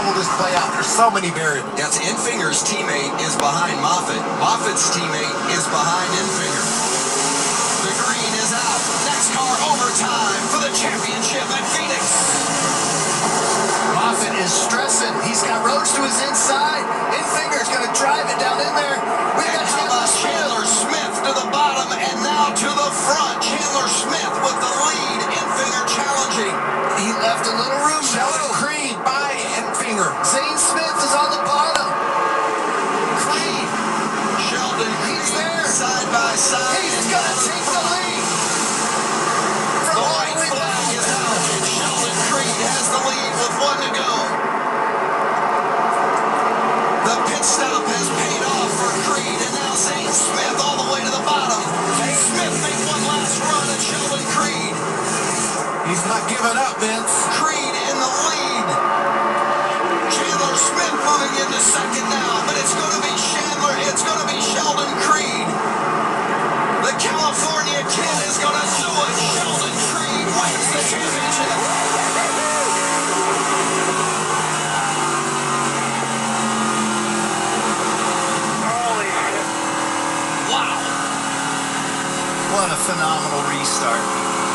how will this play out? There's so many variables. Yes, Infinger's teammate is behind Moffitt. Moffitt's teammate is behind Infinger. The green is out. NASCAR overtime for the championship at Phoenix. Moffitt is stressing. He's got Rhodes to his inside. Infinger's going to drive it down in there. We've got Chandler Smith to the bottom and now to the front. Chandler Smith with the lead. Infinger challenging. He left a little room. Sheldon Creed by Infinger. Zane Smith is on the bottom. Creed. Sheldon Creed. He's there. Side by side. He's going to take the lead. The white flag is out, and Sheldon Creed has the lead with 1 to go. The pit stop has paid off for Creed, and now Zane Smith all the way to the bottom. Smith made one last run at Sheldon Creed. He's not giving up, Vince. Creed in the lead. Chandler Smith moving into second now, but it's going to be Chandler. It's going to be Sheldon Creed. The California kid is going to do it. Sheldon Creed wins the championship. Holy shit. Wow. What a phenomenal restart.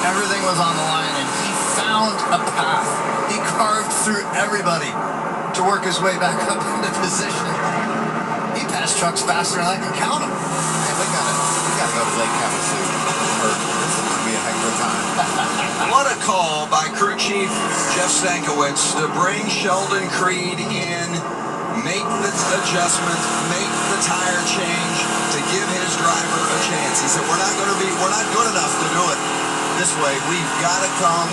Everything was on the line, and he found a path. He carved through everybody to work his way back up into position. He passed trucks faster than I can count them. Man, we gotta go to Lake Havasu. This is gonna be a heck of a time. What a call by crew chief Jeff Stankiewicz to bring Sheldon Creed in, make the adjustment, make the tire change to give his driver a chance. He said, we're not good enough to do it this way. We've got to come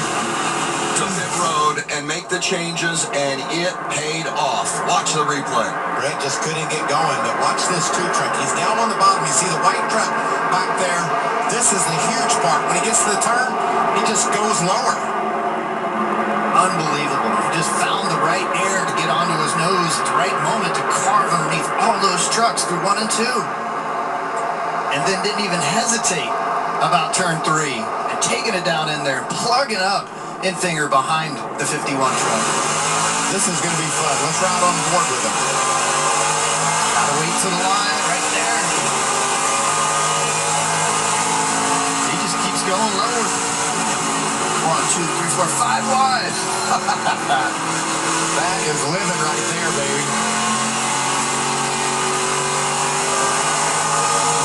to pit road and make the changes, and it paid off. Watch the replay. Brett just couldn't get going, but watch this two truck. He's down on the bottom. You see the white truck back there. This is the huge part. When he gets to the turn, he just goes lower. Unbelievable. He just found the right air to get onto his nose at the right moment to carve underneath all those trucks through 1 and 2. And then didn't even hesitate about turn 3 and taking it down in there and plugging up Infinger behind the 51 truck. This is going to be fun. Let's ride on board with him. Gotta wait to the line right there. He just keeps going lower. 1, 2, 3, 4, 5 wide. That is limit right there, baby.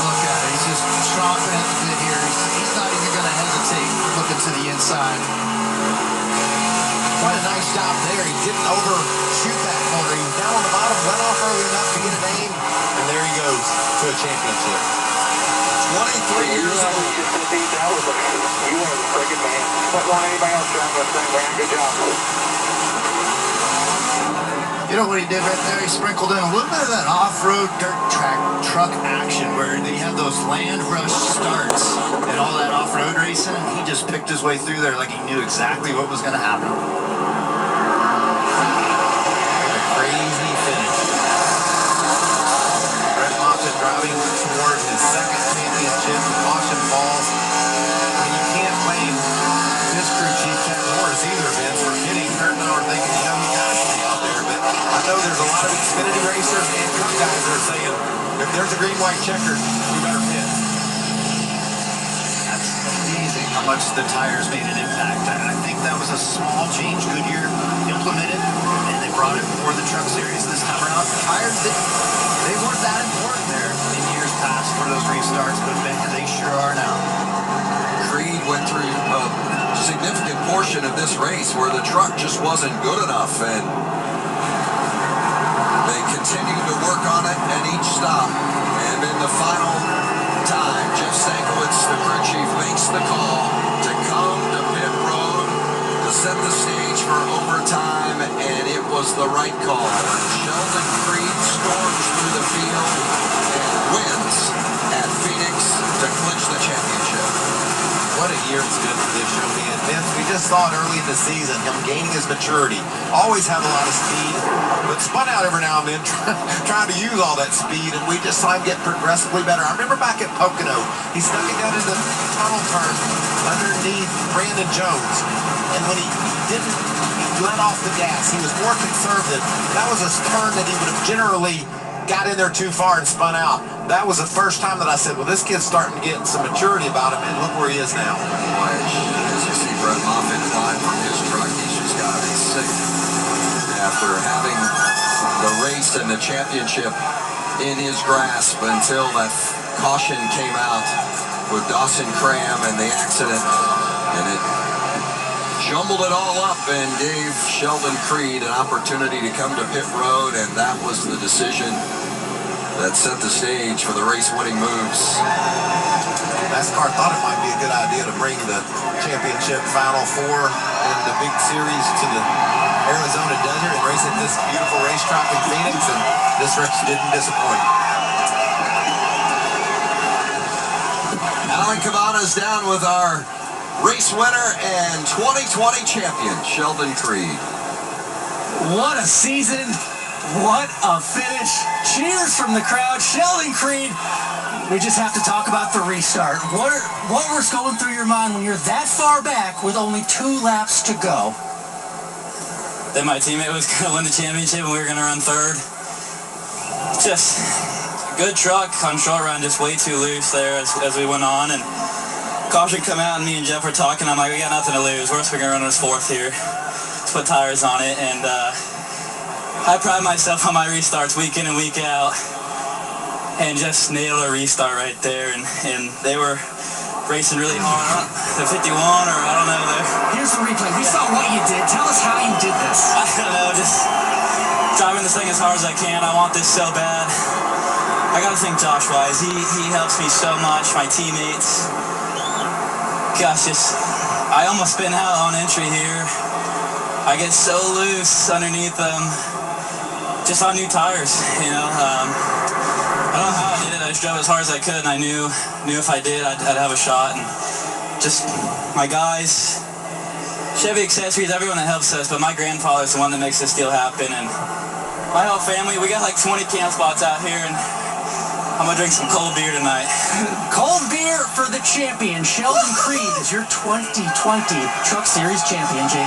Look at it. He's just chomping at the bit here. He's not even going to hesitate looking to the inside. What a nice job there. He didn't overshoot that corner. He was down on the bottom, went off early enough to get an aim, and there he goes to a championship. 23 years old. You are the friggin' man. Don't want anybody else trying to say, man, good job. You know what he did right there? He sprinkled in a little bit of that off-road dirt track truck action where they had those land rush starts and all that off-road racing, and he just picked his way through there like he knew exactly what was going to happen. A crazy finish. Brett Moffitt driving toward his second championship in Washington Falls. I mean, you can't blame this crew chief, Chad Morris, either, Vince, for getting hurt now or thinking, you know, you got to stay out there. But I know there's a lot of Xfinity racers and truck guys that are saying, if there's a green-white checker, we better pit. That's amazing how much the tires made an impact. I think that was a small change Goodyear implemented, and they brought it for the Truck Series this time around. Tires, they weren't that important there in years past for those restarts, but man, they sure are now. Creed went through a significant portion of this race where the truck just wasn't good enough, and they continued to work on it at each stop. And in the final time, Jeff Stankiewicz, the crew chief, makes the call to come to pit road to set the stage for overtime, and it was the right call. Sheldon Creed storms through the field and wins at Phoenix to clinch the championship. What a year it's been for this show, man. Vince, we just saw it early in the season, him gaining his maturity. Always had a lot of speed, but spun out every now and then trying to use all that speed, and we just saw him get progressively better. I remember back at Pocono, he snuck it down into the tunnel turn underneath Brandon Jones, and when he didn't let off the gas. He was more conservative. That was a turn that he would have generally got in there too far and spun out. That was the first time that I said, well, this kid's starting to get some maturity about him, and look where he is now. Boy, as you see Brett Moffitt climb from his truck, he's just got to be sick. After having the race and the championship in his grasp until that caution came out with Dawson Cram and the accident, and it jumbled it all up and gave Sheldon Creed an opportunity to come to pit road, and that was the decision that set the stage for the race-winning moves. NASCAR thought it might be a good idea to bring the championship Final Four in the big series to the Arizona desert and race at this beautiful racetrack in Phoenix, and this race didn't disappoint. Alan Cabana's down with our race winner and 2020 champion, Sheldon Creed. What a season. What a finish. Cheers from the crowd. Sheldon Creed, we just have to talk about the restart. What was going through your mind when you're that far back with only 2 laps to go? That my teammate was going to win the championship and we were going to run third. Just good truck on short run, just way too loose there as we went on. And caution come out and me and Jeff were talking. I'm like, we got nothing to lose. We're going to run this 4th here. Let's put tires on it. And I pride myself on my restarts week in and week out. And just nail a restart right there. And they were racing really hard. The 51 or I don't know. Here's the replay. We saw what you did. Tell us how you did this. I don't know, just driving this thing as hard as I can. I want this so bad. I got to thank Josh Wise. He helps me so much. My teammates. Gosh, I almost spin out on entry here. I get so loose underneath them. Just on new tires, you know. I don't know how I did it. I just drove as hard as I could, and I knew if I did, I'd have a shot. And just my guys, Chevy Accessories, everyone that helps us, but my grandfather's the one that makes this deal happen. And my whole family, we got like 20 camp spots out here, and I'm gonna drink some cold beer tonight. Cold beer for the champion. Sheldon Creed is your 2020 Truck Series champion, Jamie.